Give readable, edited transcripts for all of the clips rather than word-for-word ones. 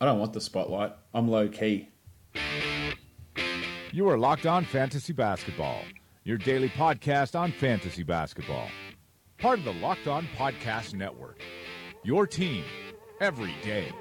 I don't want the spotlight. I'm low key. You are Locked On Fantasy Basketball, your daily podcast on fantasy basketball. Part of the Locked On Podcast Network, your team every day.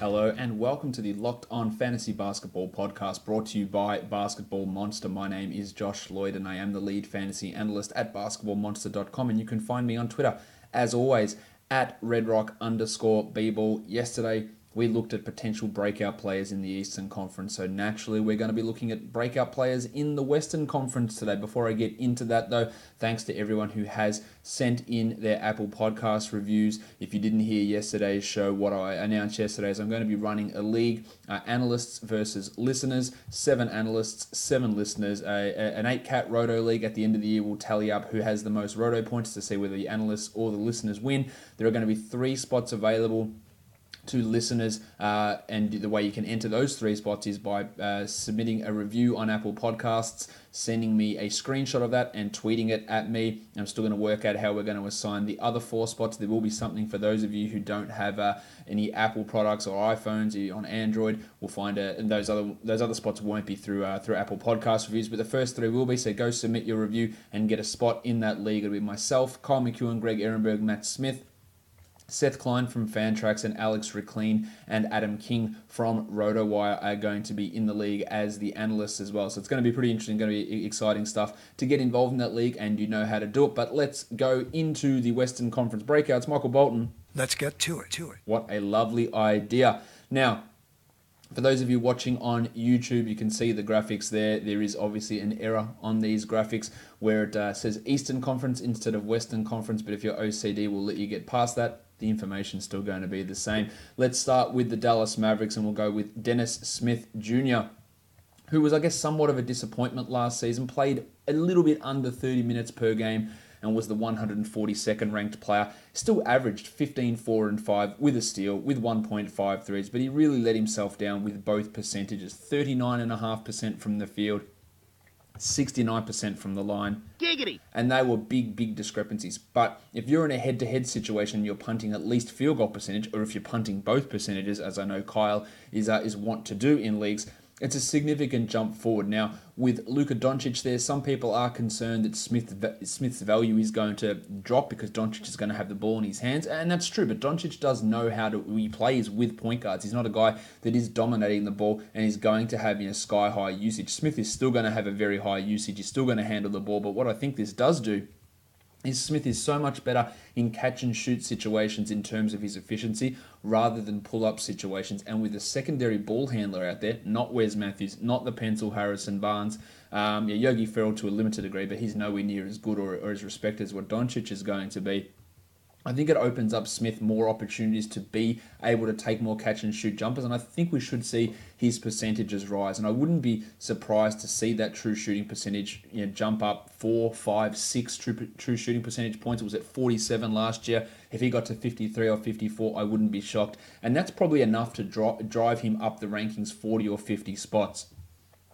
Hello and welcome to the Locked On Fantasy Basketball podcast brought to you by Basketball Monster. My name is Josh Lloyd and I am the lead fantasy analyst at basketballmonster.com, and you can find me on Twitter as always at redrock_bball. Yesterday we looked at potential breakout players in the Eastern Conference, so naturally we're going to be looking at breakout players in the Western Conference today. Before I get into that though, thanks to everyone who has sent in their Apple Podcast reviews. If you didn't hear yesterday's show, what I announced yesterday is I'm going to be running a league, analysts versus listeners, 7 analysts, 7 listeners, an 8-cat roto league. At the end of the year, we'll tally up who has the most roto points to see whether the analysts or the listeners win. There are going to be 3 spots available to listeners, and the way you can enter those 3 spots is by submitting a review on Apple Podcasts, sending me a screenshot of that and tweeting it at me. I'm still going to work out how we're going to assign the other 4 spots. There will be something for those of you who don't have any Apple products or iPhones. On Android, we'll find and those other spots won't be through Apple Podcast reviews, but the first 3 will be. So go submit your review and get a spot in that league. It'll be myself, Kyle McEwen, Greg Ehrenberg, Matt Smith, Seth Klein from Fantrax, and Alex Reclean and Adam King from RotoWire are going to be in the league as the analysts as well. So it's going to be pretty interesting, going to be exciting stuff to get involved in that league, and you know how to do it. But let's go into the Western Conference breakouts. Michael Bolton. Let's get to it. What a lovely idea. Now, for those of you watching on YouTube, you can see the graphics there. There is obviously an error on these graphics where it says Eastern Conference instead of Western Conference, but if your OCD will let you get past that, the information's still going to be the same. Let's start with the Dallas Mavericks, and we'll go with Dennis Smith Jr., who was, I guess, somewhat of a disappointment last season, played a little bit under 30 minutes per game, and was the 142nd ranked player. Still averaged 15, 4, and 5 with a steal, with 1.5 threes, but he really let himself down with both percentages. 39.5% from the field, 69% from the line. Giggity. And they were big discrepancies. But if you're in a head-to-head situation and you're punting at least field goal percentage, or if you're punting both percentages, as I know Kyle is wont to do in leagues, it's a significant jump forward. Now, with Luka Doncic there, some people are concerned that Smith's value is going to drop because Doncic is going to have the ball in his hands, and that's true, but Doncic does know how to, he plays with point guards. He's not a guy that is dominating the ball and is going to have sky-high usage. Smith is still going to have a very high usage. He's still going to handle the ball, but what I think this does do is Smith is so much better in catch-and-shoot situations in terms of his efficiency rather than pull-up situations. And with a secondary ball handler out there, not Wes Matthews, not the pencil Harrison Barnes, Yogi Ferrell to a limited degree, but he's nowhere near as good or as respected as what Doncic is going to be. I think it opens up Smith more opportunities to be able to take more catch-and-shoot jumpers, and I think we should see his percentages rise. And I wouldn't be surprised to see that true shooting percentage jump up 4, 5, 6 true shooting percentage points. It was at 47 last year. If he got to 53 or 54, I wouldn't be shocked. And that's probably enough to drive him up the rankings 40 or 50 spots.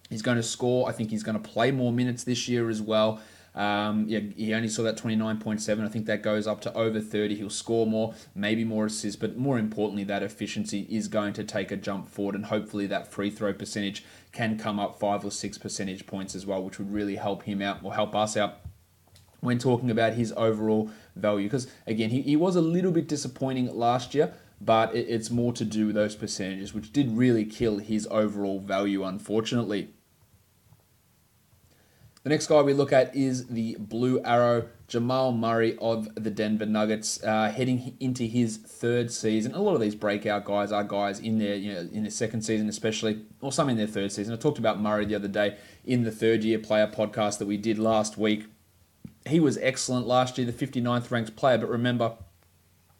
He's going to score. I think he's going to play more minutes this year as well. He only saw that 29.7. I think that goes up to over 30. He'll score more, maybe more assists, but more importantly, that efficiency is going to take a jump forward, and hopefully that free throw percentage can come up 5 or 6 percentage points as well, which would really help him out, or help us out when talking about his overall value. Because again, he was a little bit disappointing last year, but it's more to do with those percentages, which did really kill his overall value, unfortunately. The next guy we look at is the Blue Arrow, Jamal Murray of the Denver Nuggets, heading into his 3rd season. A lot of these breakout guys are guys in their, in their 2nd season especially, or some in their 3rd season. I talked about Murray the other day in the 3rd year player podcast that we did last week. He was excellent last year, the 59th ranked player, but remember,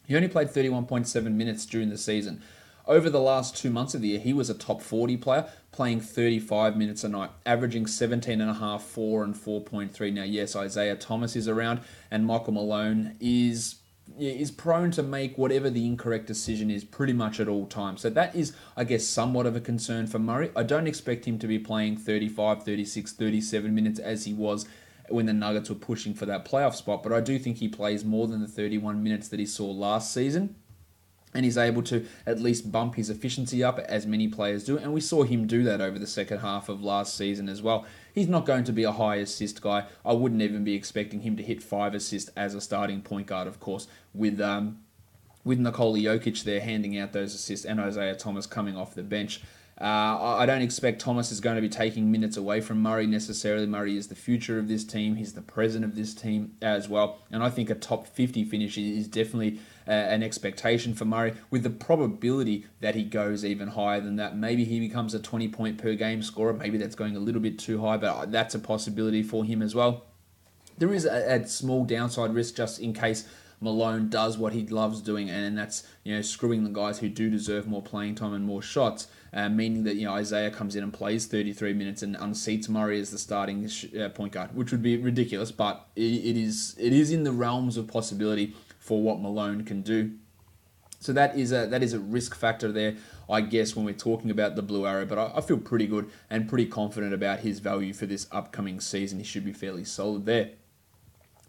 he only played 31.7 minutes during the season. Over the last 2 months of the year, he was a top 40 player, playing 35 minutes a night, averaging 17.5, 4, and 4.3. Now, yes, Isaiah Thomas is around, and Michael Malone is is prone to make whatever the incorrect decision is pretty much at all times. So that is, I guess, somewhat of a concern for Murray. I don't expect him to be playing 35, 36, 37 minutes as he was when the Nuggets were pushing for that playoff spot, but I do think he plays more than the 31 minutes that he saw last season. And he's able to at least bump his efficiency up, as many players do. And we saw him do that over the second half of last season as well. He's not going to be a high assist guy. I wouldn't even be expecting him to hit 5 assists as a starting point guard, of course, with Nikola Jokic there handing out those assists and Isaiah Thomas coming off the bench. I don't expect Thomas is going to be taking minutes away from Murray necessarily. Murray is the future of this team. He's the present of this team as well. And I think a top 50 finish is definitely an expectation for Murray, with the probability that he goes even higher than that. Maybe he becomes a 20-point per game scorer. Maybe that's going a little bit too high, but that's a possibility for him as well. There is a small downside risk just in case Malone does what he loves doing, and that's screwing the guys who do deserve more playing time and more shots, meaning that Isaiah comes in and plays 33 minutes and unseats Murray as the starting point guard, which would be ridiculous, but it is in the realms of possibility for what Malone can do. So that is a risk factor there, I guess, when we're talking about the Blue Arrow, but I feel pretty good and pretty confident about his value for this upcoming season. He should be fairly solid there.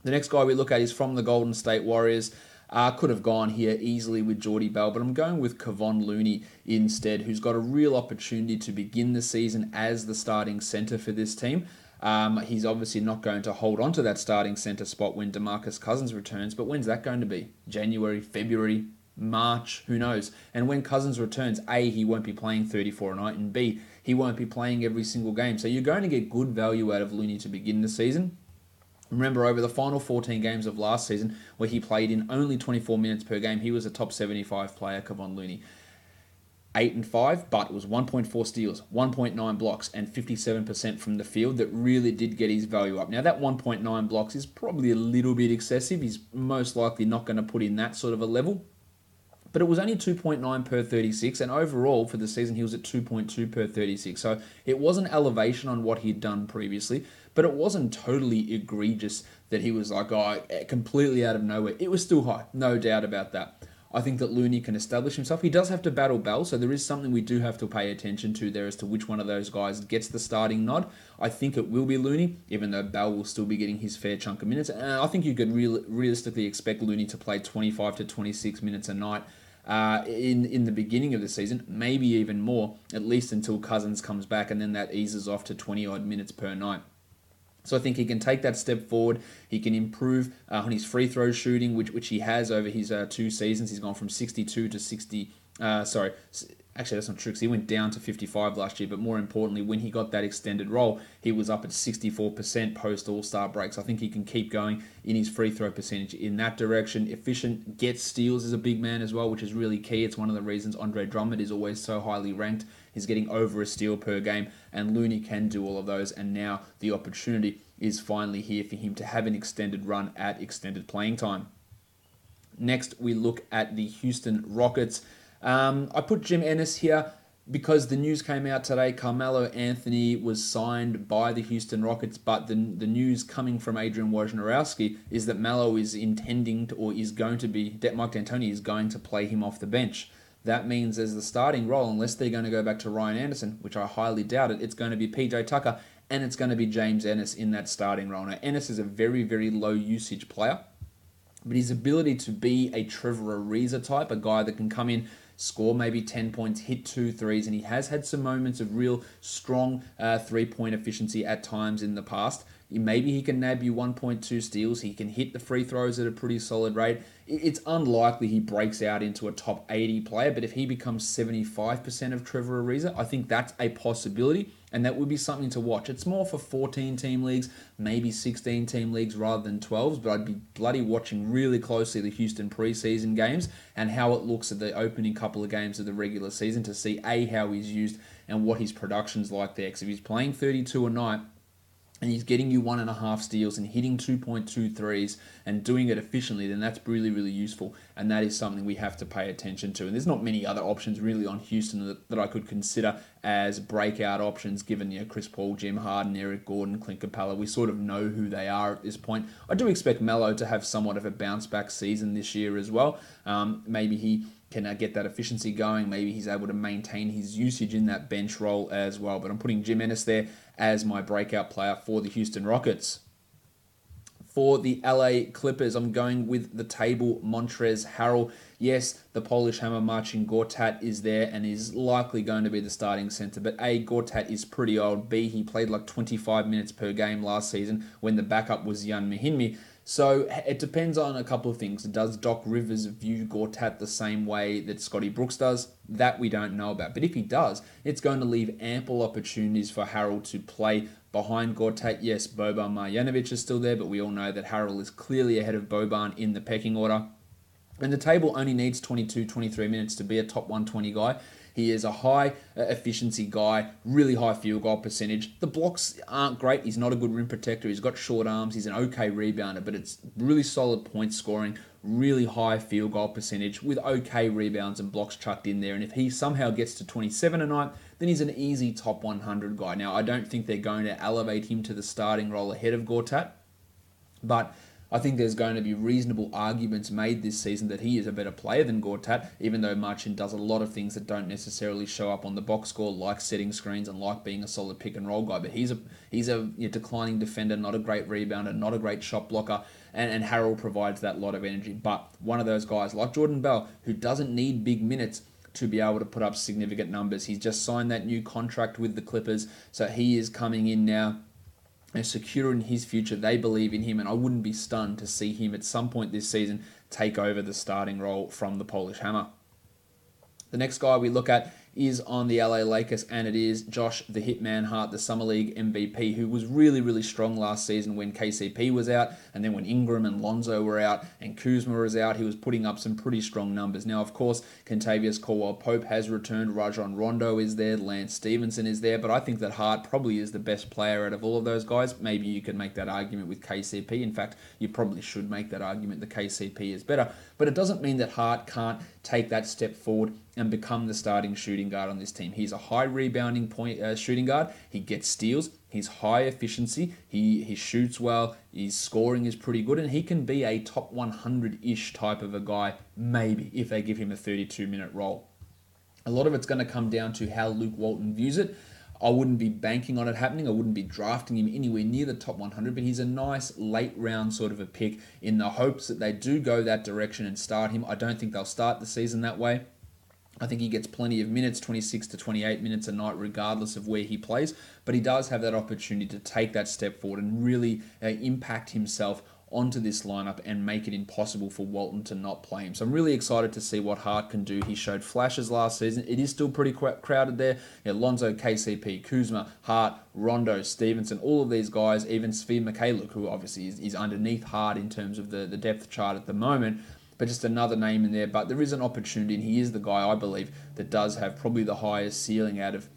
The next guy we look at is from the Golden State Warriors. Could have gone here easily with Jordy Bell, but I'm going with Kevon Looney instead, who's got a real opportunity to begin the season as the starting center for this team. He's obviously not going to hold on to that starting center spot when DeMarcus Cousins returns, but when's that going to be? January, February, March, who knows? And when Cousins returns, A, he won't be playing 34 a night, and B, he won't be playing every single game. So you're going to get good value out of Looney to begin the season. Remember, over the final 14 games of last season, where he played in only 24 minutes per game, he was a top 75 player, Kevon Looney. 8-5, but it was 1.4 steals, 1.9 blocks, and 57% from the field that really did get his value up. Now, that 1.9 blocks is probably a little bit excessive. He's most likely not going to put in that sort of a level. But it was only 2.9 per 36, and overall for the season he was at 2.2 per 36. So it was an elevation on what he'd done previously, but it wasn't totally egregious that he was like, completely out of nowhere. It was still high, no doubt about that. I think that Looney can establish himself. He does have to battle Bell, so there is something we do have to pay attention to there as to which one of those guys gets the starting nod. I think it will be Looney, even though Bell will still be getting his fair chunk of minutes. And I think you could realistically expect Looney to play 25 to 26 minutes a night in the beginning of the season, maybe even more, at least until Cousins comes back, and then that eases off to 20-odd minutes per night. So I think he can take that step forward. He can improve on his free throw shooting, which he has over his 2 seasons. He's gone from 62 to 60. Actually, that's not true, because he went down to 55 last year. But more importantly, when he got that extended role, he was up at 64% post All-Star breaks. I think he can keep going in his free throw percentage in that direction. Efficient, gets steals as a big man as well, which is really key. It's one of the reasons Andre Drummond is always so highly ranked. He's getting over a steal per game, and Looney can do all of those. And now the opportunity is finally here for him to have an extended run at extended playing time. Next, we look at the Houston Rockets. I put Jim Ennis here because the news came out today. Carmelo Anthony was signed by the Houston Rockets, but the news coming from Adrian Wojnarowski is that Melo is intending to, or is going to be, Mike D'Antoni is going to play him off the bench. That means as the starting role, unless they're going to go back to Ryan Anderson, which I highly doubt it, it's going to be PJ Tucker and it's going to be James Ennis in that starting role. Now, Ennis is a very, very low usage player, but his ability to be a Trevor Ariza type, a guy that can come in, score maybe 10 points, hit 2 threes, and he has had some moments of real strong three-point efficiency at times in the past. Maybe he can nab you 1.2 steals. He can hit the free throws at a pretty solid rate. It's unlikely he breaks out into a top 80 player, but if he becomes 75% of Trevor Ariza, I think that's a possibility, and that would be something to watch. It's more for 14-team leagues, maybe 16-team leagues rather than 12s, but I'd be bloody watching really closely the Houston preseason games and how it looks at the opening couple of games of the regular season to see, A, how he's used and what his production's like there. Because if he's playing 32 a night, and he's getting you 1.5 steals and hitting 2.2 threes and doing it efficiently, then that's really, really useful. And that is something we have to pay attention to. And there's not many other options really on Houston that I could consider as breakout options, given Chris Paul, Jim Harden, Eric Gordon, Clint Capella. We sort of know who they are at this point. I do expect Melo to have somewhat of a bounce back season this year as well. Maybe he can get that efficiency going. Maybe he's able to maintain his usage in that bench role as well. But I'm putting Jim Ennis there as my breakout player for the Houston Rockets. For the LA Clippers, I'm going with the table Montrezl Harrell. Yes, the Polish Hammer Marcin Gortat is there and is likely going to be the starting center. But A, Gortat is pretty old. B, he played like 25 minutes per game last season when the backup was Jan Mahinmi. So it depends on a couple of things. Does Doc Rivers view Gortat the same way that Scotty Brooks does? That we don't know about. But if he does, it's going to leave ample opportunities for Harrell to play behind Gortat. Yes, Boban Marjanovic is still there, but we all know that Harrell is clearly ahead of Boban in the pecking order. And the table only needs 22, 23 minutes to be a top 120 guy. He is a high efficiency guy, really high field goal percentage. The blocks aren't great. He's not a good rim protector. He's got short arms. He's an okay rebounder, but it's really solid point scoring, really high field goal percentage with okay rebounds and blocks chucked in there. And if he somehow gets to 27 a night, then he's an easy top 100 guy. Now, I don't think they're going to elevate him to the starting role ahead of Gortat, but I think there's going to be reasonable arguments made this season that he is a better player than Gortat, even though Marcin does a lot of things that don't necessarily show up on the box score, like setting screens and like being a solid pick and roll guy. But he's a declining defender, not a great rebounder, not a great shot blocker, and Harrell provides that lot of energy. But one of those guys like Jordan Bell, who doesn't need big minutes to be able to put up significant numbers. He's just signed that new contract with the Clippers, so he is coming in now and secure in his future. They believe in him, and I wouldn't be stunned to see him at some point this season take over the starting role from the Polish Hammer. The next guy we look at is on the LA Lakers, and it is Josh the Hitman Hart, the Summer League MVP, who was really, really strong last season when KCP was out, and then when Ingram and Lonzo were out, and Kuzma was out, he was putting up some pretty strong numbers. Now, of course, Kentavious Caldwell-Pope has returned, Rajon Rondo is there, Lance Stevenson is there, but I think that Hart probably is the best player out of all of those guys. Maybe you could make that argument with KCP. In fact, you probably should make that argument that KCP is better, but it doesn't mean that Hart can't take that step forward and become the starting shooting guard on this team. He's a high rebounding shooting guard. He gets steals. He's high efficiency. He shoots well. His scoring is pretty good, and he can be a top 100-ish type of a guy, maybe, if they give him a 32-minute role. A lot of it's going to come down to how Luke Walton views it. I wouldn't be banking on it happening. I wouldn't be drafting him anywhere near the top 100, but he's a nice late round sort of a pick in the hopes that they do go that direction and start him. I don't think they'll start the season that way. I think he gets plenty of minutes, 26 to 28 minutes a night, regardless of where he plays. But he does have that opportunity to take that step forward and really impact himself onto this lineup and make it impossible for Walton to not play him. So I'm really excited to see what Hart can do. He showed flashes last season. It is still pretty crowded there. Lonzo, KCP, Kuzma, Hart, Rondo, Stevenson, all of these guys, even Svi Mikhailuk, who obviously is underneath Hart in terms of the depth chart at the moment, but just another name in there. But there is an opportunity, and he is the guy, I believe, that does have probably the highest ceiling out of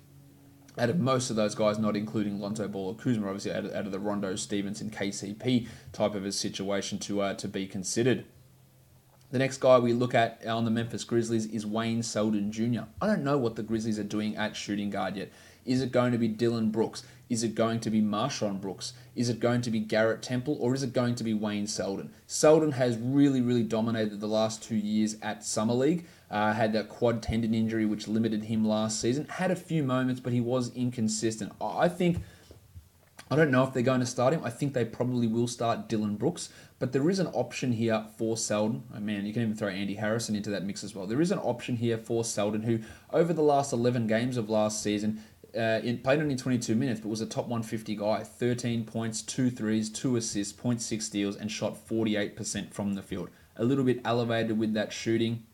most of those guys, not including Lonzo Ball or Kuzma, obviously out of the Rondo, Stevenson, KCP type of a situation to be considered. The next guy we look at on the Memphis Grizzlies is Wayne Selden Jr. I don't know what the Grizzlies are doing at shooting guard yet. Is it going to be Dylan Brooks? Is it going to be Marshawn Brooks? Is it going to be Garrett Temple? Or is it going to be Wayne Selden? Selden has really, really dominated the last 2 years at Summer League. Had that quad tendon injury which limited him last season. Had a few moments, but he was inconsistent. I don't know if they're going to start him. I think they probably will start Dylan Brooks. But there is an option here for Selden. Oh man, you can even throw Andy Harrison into that mix as well. There is an option here for Selden, who over the last 11 games of last season, played only 22 minutes, but was a top 150 guy. 13 points, 2 threes, 2 assists, 0.6 steals, and shot 48% from the field. A little bit elevated with that shooting.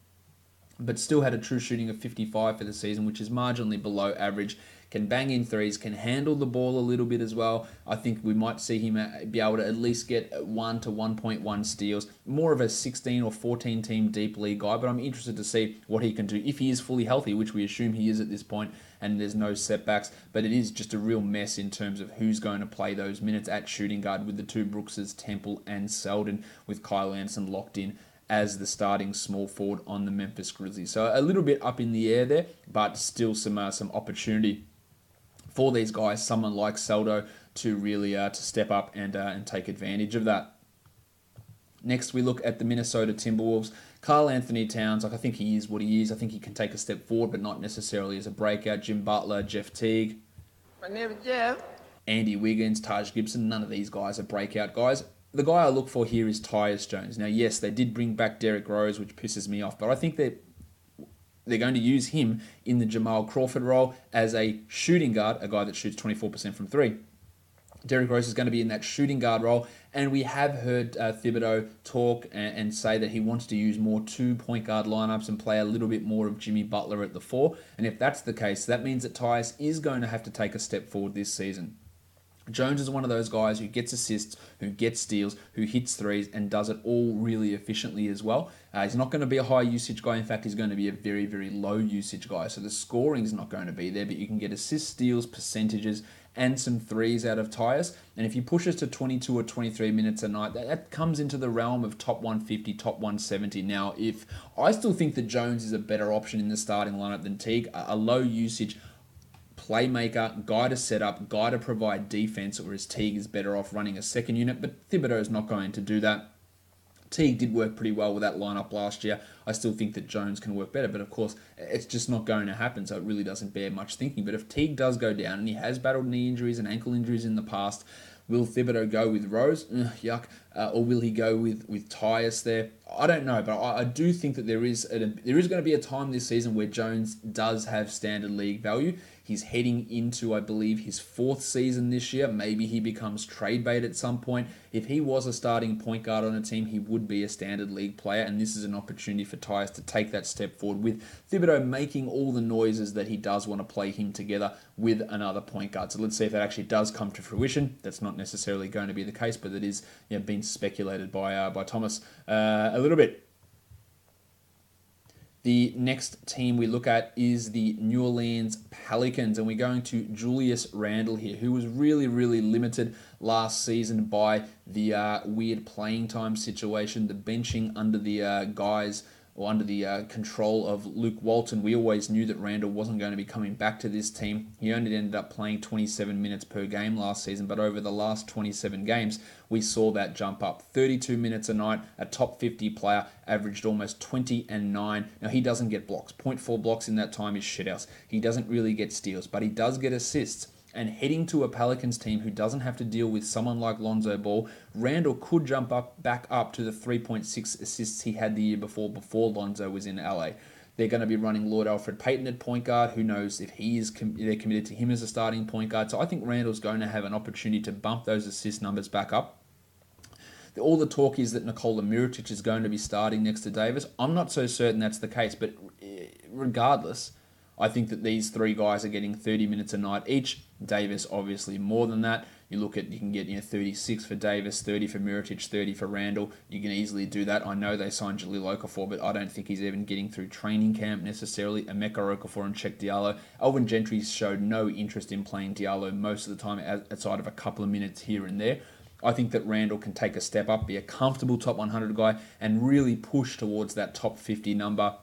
but still had a true shooting of 55 for the season, which is marginally below average. Can bang in threes, can handle the ball a little bit as well. I think we might see him be able to at least get 1 to 1.1 steals. More of a 16 or 14 team deep league guy, but I'm interested to see what he can do if he is fully healthy, which we assume he is at this point, and there's no setbacks. But it is just a real mess in terms of who's going to play those minutes at shooting guard with the two Brookses, Temple and Selden, with Kyle Anderson locked in as the starting small forward on the Memphis Grizzlies. So a little bit up in the air there, but still some opportunity for these guys, someone like Seldo, to really to step up and take advantage of that. Next, we look at the Minnesota Timberwolves. Karl Anthony Towns, I think he is what he is. I think he can take a step forward, but not necessarily as a breakout. Jim Butler, Jeff Teague. My name is Jeff. Andy Wiggins, Taj Gibson, none of these guys are breakout guys. The guy I look for here is Tyus Jones. Now, yes, they did bring back Derrick Rose, which pisses me off, but I think they're going to use him in the Jamal Crawford role as a shooting guard, a guy that shoots 24% from three. Derrick Rose is going to be in that shooting guard role, and we have heard Thibodeau talk and say that he wants to use more 2 point guard lineups and play a little bit more of Jimmy Butler at the 4. And if that's the case, that means that Tyus is going to have to take a step forward this season. Jones is one of those guys who gets assists, who gets steals, who hits threes, and does it all really efficiently as well. He's not going to be a high usage guy. In fact, he's going to be a very, very low usage guy. So the scoring is not going to be there, but you can get assists, steals, percentages, and some threes out of Tyus. And if he pushes to 22 or 23 minutes a night, that comes into the realm of top 150, top 170. Now, if I still think that Jones is a better option in the starting lineup than Teague, a low usage playmaker, guy to set up, guy to provide defense, whereas Teague is better off running a second unit, but Thibodeau is not going to do that. Teague did work pretty well with that lineup last year. I still think that Jones can work better, but of course, it's just not going to happen, so it really doesn't bear much thinking. But if Teague does go down, and he has battled knee injuries and ankle injuries in the past, will Thibodeau go with Rose? Yuck. Or will he go with Tyus there? I don't know, but I do think that there is going to be a time this season where Jones does have standard league value. He's heading into, I believe, his 4th season this year. Maybe he becomes trade bait at some point. If he was a starting point guard on a team, he would be a standard league player, and this is an opportunity for Tyus to take that step forward with Thibodeau making all the noises that he does want to play him together with another point guard. So let's see if that actually does come to fruition. That's not necessarily going to be the case, but it is being speculated by Thomas a little bit. The next team we look at is the New Orleans Pelicans, and we're going to Julius Randle here, who was really, really limited last season by the weird playing time situation, the benching under the guys or under the control of Luke Walton. We always knew that Randle wasn't going to be coming back to this team. He only ended up playing 27 minutes per game last season, but over the last 27 games, we saw that jump up. 32 minutes a night, a top 50 player, averaged almost 20 and 9. Now, he doesn't get blocks. 0.4 blocks in that time is shithouse. He doesn't really get steals, but he does get assists. And heading to a Pelicans team who doesn't have to deal with someone like Lonzo Ball, Randle could jump back up to the 3.6 assists he had the year before Lonzo was in LA. They're going to be running Lord Alfred Payton at point guard. Who knows if they're committed to him as a starting point guard. So I think Randle's going to have an opportunity to bump those assist numbers back up. All the talk is that Nikola Mirotic is going to be starting next to Davis. I'm not so certain that's the case, but regardless, I think that these three guys are getting 30 minutes a night each. Davis, obviously, more than that. You can get 36 for Davis, 30 for Mirotic, 30 for Randle. You can easily do that. I know they signed Jahlil Okafor, but I don't think he's even getting through training camp necessarily. Emeka Okafor and Cheikh Diallo. Alvin Gentry showed no interest in playing Diallo most of the time, outside of a couple of minutes here and there. I think that Randle can take a step up, be a comfortable top 100 guy, and really push towards that top 50 number.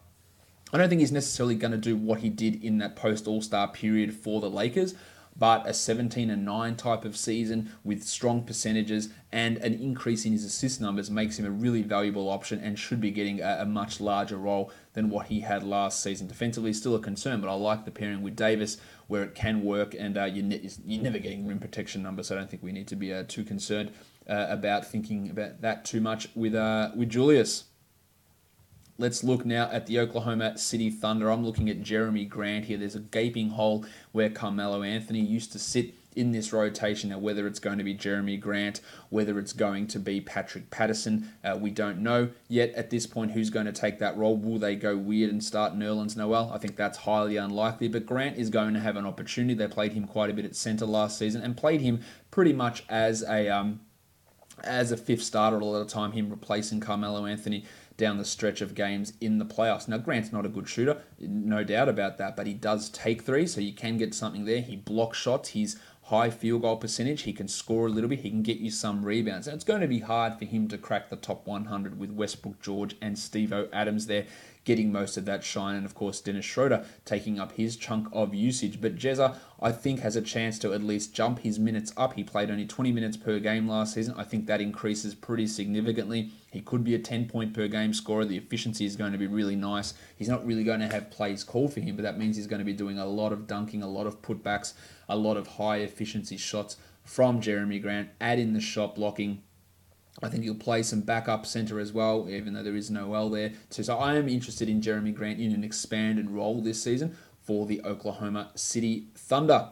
I don't think he's necessarily going to do what he did in that post-All-Star period for the Lakers, but a 17-9 type of season with strong percentages and an increase in his assist numbers makes him a really valuable option and should be getting a much larger role than what he had last season. Defensively, still a concern, but I like the pairing with Davis where it can work, and you're never getting rim protection numbers, so I don't think we need to be too concerned about thinking about that too much with Julius. Let's look now at the Oklahoma City Thunder. I'm looking at Jerami Grant here. There's a gaping hole where Carmelo Anthony used to sit in this rotation. Now, whether it's going to be Jerami Grant, whether it's going to be Patrick Patterson, we don't know yet at this point who's going to take that role. Will they go weird and start Nerlens Noel? I think that's highly unlikely, but Grant is going to have an opportunity. They played him quite a bit at center last season and played him pretty much as a fifth starter a lot of the time, him replacing Carmelo Anthony down the stretch of games in the playoffs. Now, Grant's not a good shooter, no doubt about that, but he does take threes, so you can get something there. He blocks shots. He's high field goal percentage. He can score a little bit. He can get you some rebounds. And it's going to be hard for him to crack the top 100 with Westbrook, George, and Steve-O Adams there getting most of that shine. And, of course, Dennis Schroeder taking up his chunk of usage. But Jezza, I think, has a chance to at least jump his minutes up. He played only 20 minutes per game last season. I think that increases pretty significantly. He could be a 10-point per game scorer. The efficiency is going to be really nice. He's not really going to have plays called for him, but that means he's going to be doing a lot of dunking, a lot of putbacks, a lot of high efficiency shots from Jerami Grant. Add in the shot blocking. I think he'll play some backup center as well, even though there is Noel there too. So I am interested in Jerami Grant in an expanded role this season for the Oklahoma City Thunder.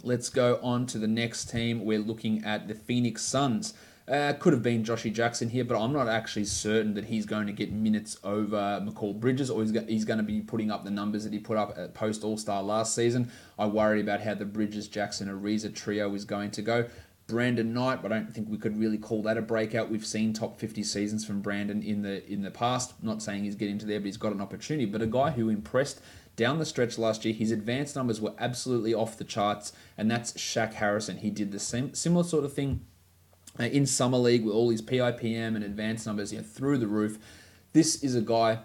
Let's go on to the next team. We're looking at the Phoenix Suns. Could have been Joshy Jackson here, but I'm not actually certain that he's going to get minutes over McCall Bridges, or he's going to be putting up the numbers that he put up at post All-Star last season. I worry about how the Bridges-Jackson-Ariza trio is going to go. Brandon Knight, I don't think we could really call that a breakout. We've seen top 50 seasons from Brandon in the past. I'm not saying he's getting to there, but he's got an opportunity. But a guy who impressed down the stretch last year, his advanced numbers were absolutely off the charts, and that's Shaq Harrison. He did the similar sort of thing in Summer League with all his PIPM and advanced numbers through the roof. This is a guy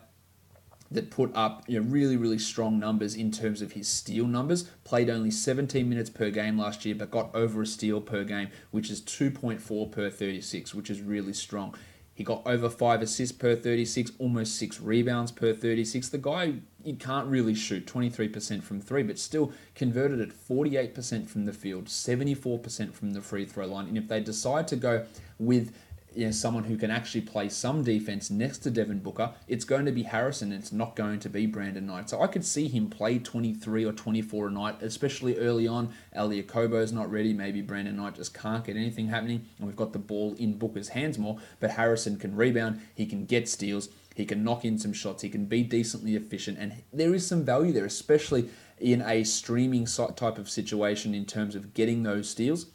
that put up really, really strong numbers in terms of his steal numbers. Played only 17 minutes per game last year, but got over a steal per game, which is 2.4 per 36, which is really strong. He got over 5 assists per 36, almost 6 rebounds per 36. The guy, you can't really shoot 23% from 3, but still converted at 48% from the field, 74% from the free throw line. And if they decide to go with someone who can actually play some defense next to Devin Booker, it's going to be Harrison. It's not going to be Brandon Knight. So I could see him play 23 or 24 a night, especially early on. Ali Okobo's not ready. Maybe Brandon Knight just can't get anything happening. And we've got the ball in Booker's hands more. But Harrison can rebound. He can get steals. He can knock in some shots. He can be decently efficient. And there is some value there, especially in a streaming type of situation in terms of getting those steals.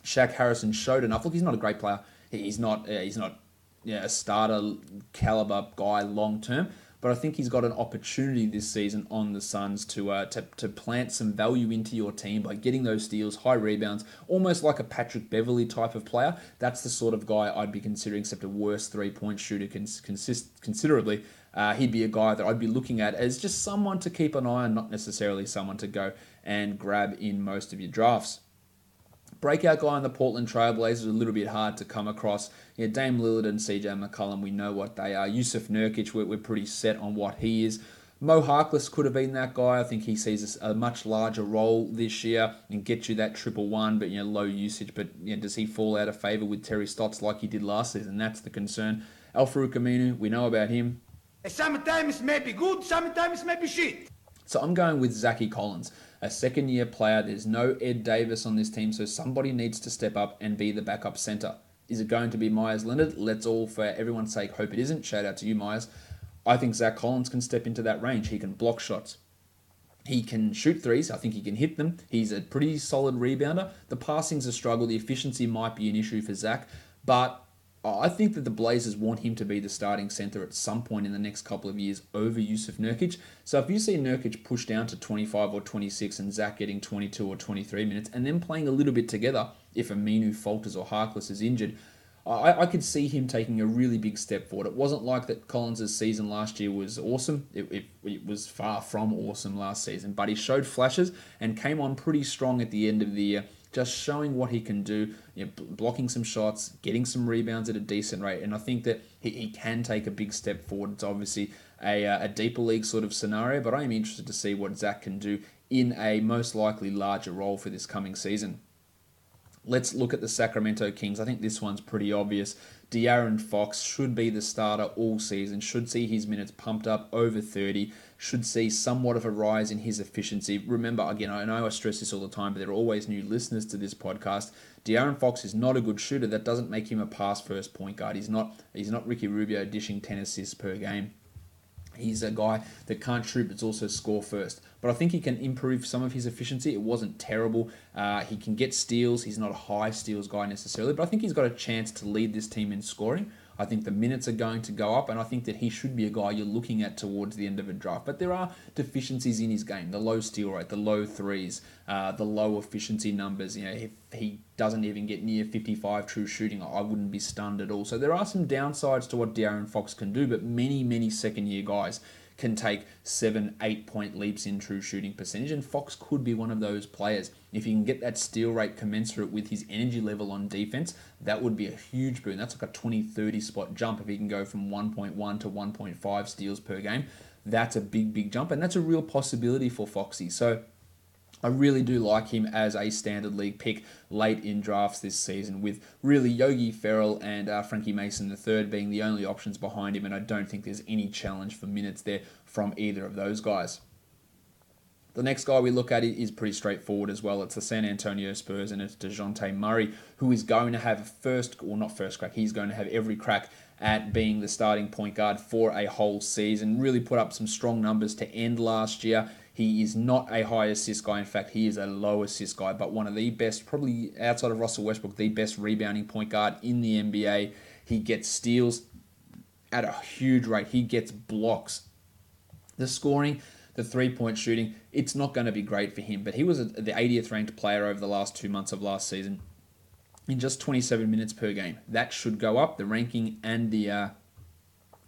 Shaq Harrison showed enough. Look, he's not a great player. He's not a starter caliber guy long term, but I think he's got an opportunity this season on the Suns to plant some value into your team by getting those steals, high rebounds, almost like a Patrick Beverley type of player. That's the sort of guy I'd be considering, except a worse three-point shooter considerably. He'd be a guy that I'd be looking at as just someone to keep an eye on, not necessarily someone to go and grab in most of your drafts. Breakout guy on the Portland Trailblazers is a little bit hard to come across. Dame Lillard and CJ McCollum, we know what they are. Yusuf Nurkic, we're pretty set on what he is. Mo Harkless could have been that guy. I think he sees a much larger role this year and get you that 1-1, but low usage. But does he fall out of favor with Terry Stotts like he did last season? That's the concern. Al-Farouq Aminu, we know about him. Sometimes it may be good, sometimes it may be shit. So I'm going with Zachy Collins, a second-year player. There's no Ed Davis on this team, so somebody needs to step up and be the backup center. Is it going to be Myers Leonard? Let's all, for everyone's sake, hope it isn't. Shout out to you, Myers. I think Zach Collins can step into that range. He can block shots. He can shoot threes. I think he can hit them. He's a pretty solid rebounder. The passing's a struggle. The efficiency might be an issue for Zach, but I think that the Blazers want him to be the starting center at some point in the next couple of years over Yusuf Nurkic. So if you see Nurkic push down to 25 or 26 and Zach getting 22 or 23 minutes and then playing a little bit together, if Aminu falters or Harkless is injured, I could see him taking a really big step forward. It wasn't like that Collins' season last year was awesome. It was far from awesome last season, but he showed flashes and came on pretty strong at the end of the year, just showing what he can do, blocking some shots, getting some rebounds at a decent rate. And I think that he can take a big step forward. It's obviously a deeper league sort of scenario, but I am interested to see what Zach can do in a most likely larger role for this coming season. Let's look at the Sacramento Kings. I think this one's pretty obvious. De'Aaron Fox should be the starter all season, should see his minutes pumped up over 30, should see somewhat of a rise in his efficiency. Remember, again, I know I stress this all the time, but there are always new listeners to this podcast. De'Aaron Fox is not a good shooter. That doesn't make him a pass-first point guard. He's not Ricky Rubio dishing 10 assists per game. He's a guy that can't shoot, but also score first. But I think he can improve some of his efficiency. It wasn't terrible. He can get steals. He's not a high steals guy necessarily, but I think he's got a chance to lead this team in scoring. I think the minutes are going to go up, and I think that he should be a guy you're looking at towards the end of a draft. But there are deficiencies in his game: the low steal rate, the low threes, the low efficiency numbers. If he doesn't even get near 55 true shooting, I wouldn't be stunned at all. So there are some downsides to what De'Aaron Fox can do, but many second-year guys can take 7-8 point leaps in true shooting percentage, and Fox could be one of those players. If he can get that steal rate commensurate with his energy level on defense, that would be a huge boon. That's like a 20-30 spot jump if he can go from 1.1 to 1.5 steals per game. That's a big jump, and that's a real possibility for Foxy. So I really do like him as a standard league pick late in drafts this season, with really Yogi Ferrell and Frankie Mason III being the only options behind him, and I don't think there's any challenge for minutes there from either of those guys. The next guy we look at is pretty straightforward as well. It's the San Antonio Spurs, and it's DeJounte Murray, who is going to have he's going to have every crack at being the starting point guard for a whole season. Really put up some strong numbers to end last year. He is not a high assist guy. In fact, he is a low assist guy, but one of the best, probably outside of Russell Westbrook, the best rebounding point guard in the NBA. He gets steals at a huge rate. He gets blocks. The scoring, the three-point shooting, it's not going to be great for him, but he was the 80th ranked player over the last 2 months of last season in just 27 minutes per game. That should go up, the ranking and the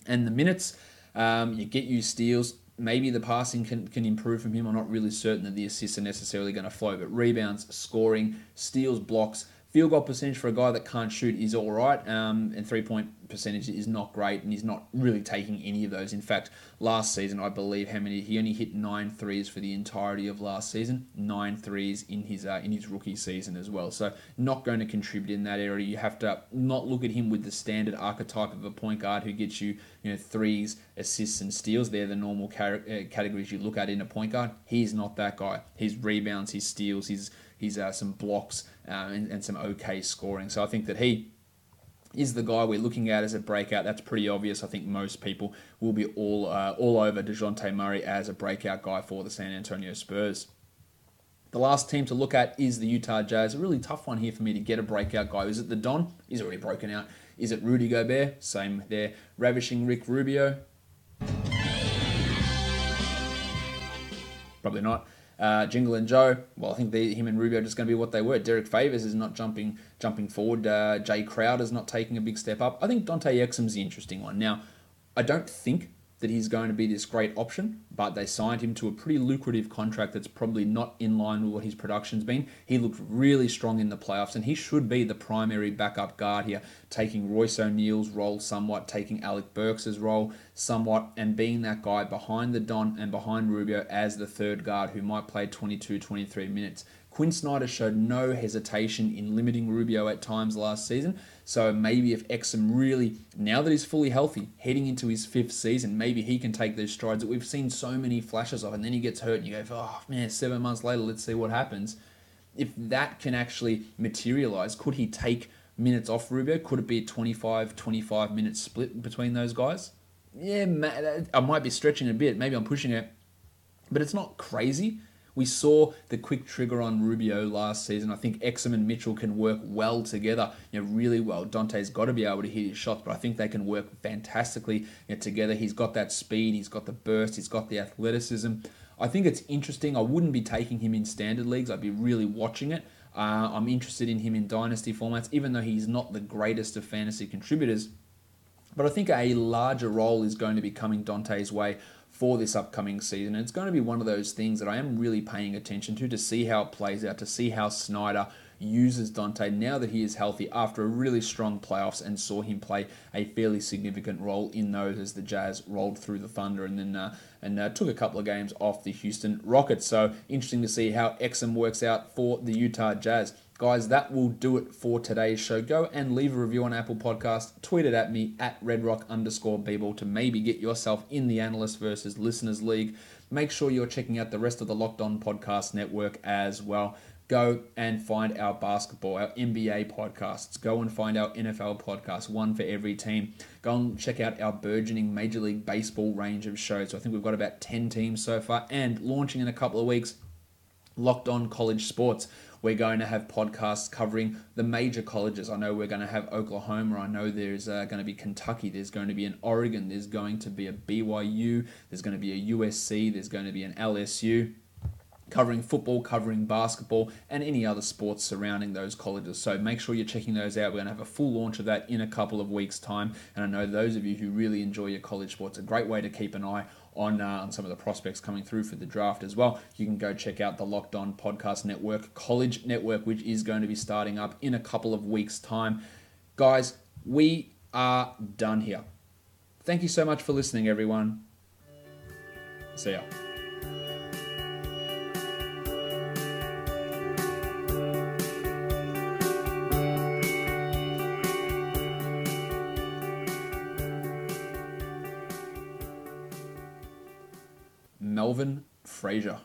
minutes. You get you steals. Maybe the passing can improve from him. I'm not really certain that the assists are necessarily going to flow, but rebounds, scoring, steals, blocks, field goal percentage for a guy that can't shoot is all right, and three-point percentage is not great, and he's not really taking any of those. In fact, last season, I believe he only hit 9 threes for the entirety of last season, 9 threes in his rookie season as well. So not going to contribute in that area. You have to not look at him with the standard archetype of a point guard who gets you, threes, assists, and steals. They're the normal categories you look at in a point guard. He's not that guy. His rebounds, his steals, his some blocks and some okay scoring. So I think that he is the guy we're looking at as a breakout. That's pretty obvious. I think most people will be all over DeJounte Murray as a breakout guy for the San Antonio Spurs. The last team to look at is the Utah Jazz. A really tough one here for me to get a breakout guy. Is it the Don? He's already broken out. Is it Rudy Gobert? Same there. Ravishing Rick Rubio? Probably not. Jingle and Joe, well, I think him and Rubio are just going to be what they were. Derek Favors is not jumping forward. Jay Crowder's not taking a big step up. I think Dante Exum's the interesting one. Now, I don't think that he's going to be this great option, but they signed him to a pretty lucrative contract that's probably not in line with what his production's been. He looked really strong in the playoffs, and he should be the primary backup guard here, taking Royce O'Neal's role somewhat, taking Alec Burks' role somewhat, and being that guy behind the Don and behind Rubio as the third guard who might play 22, 23 minutes. Quinn Snyder showed no hesitation in limiting Rubio at times last season, so maybe if Exum really, now that he's fully healthy, heading into his 5th season, maybe he can take those strides that we've seen so many flashes of, and then he gets hurt and you go, oh man, 7 months later, let's see what happens. If that can actually materialize, could he take minutes off Rubio? Could it be a 25 minute split between those guys? Yeah, I might be stretching a bit, maybe I'm pushing it, but it's not crazy. We saw the quick trigger on Rubio last season. I think Exum and Mitchell can work well together, really well. Dante's got to be able to hit his shots, but I think they can work fantastically together. He's got that speed, he's got the burst, he's got the athleticism. I think it's interesting. I wouldn't be taking him in standard leagues. I'd be really watching it. I'm interested in him in dynasty formats, even though he's not the greatest of fantasy contributors. But I think a larger role is going to be coming Dante's way for this upcoming season. And it's going to be one of those things that I am really paying attention to see how it plays out, to see how Snyder uses Dante now that he is healthy after a really strong playoffs, and saw him play a fairly significant role in those as the Jazz rolled through the Thunder and then took a couple of games off the Houston Rockets. So interesting to see how Exum works out for the Utah Jazz. Guys, that will do it for today's show. Go and leave a review on Apple Podcasts. Tweet it at me at redrock_bball to maybe get yourself in the Analyst versus Listeners League. Make sure you're checking out the rest of the Locked On Podcast Network as well. Go and find our basketball, our NBA podcasts. Go and find our NFL podcasts, one for every team. Go and check out our burgeoning Major League Baseball range of shows. So I think we've got about 10 teams so far. And launching in a couple of weeks, Locked On College Sports. We're going to have podcasts covering the major colleges. I know we're going to have Oklahoma. I know there's going to be Kentucky. There's going to be an Oregon. There's going to be a BYU. There's going to be a USC. There's going to be an LSU. Covering football, covering basketball, and any other sports surrounding those colleges. So make sure you're checking those out. We're going to have a full launch of that in a couple of weeks' time. And I know those of you who really enjoy your college sports, a great way to keep an eye on some of the prospects coming through for the draft as well. You can go check out the Locked On Podcast Network, College Network, which is going to be starting up in a couple of weeks' time. Guys, we are done here. Thank you so much for listening, everyone. See ya. Melvin Frazier.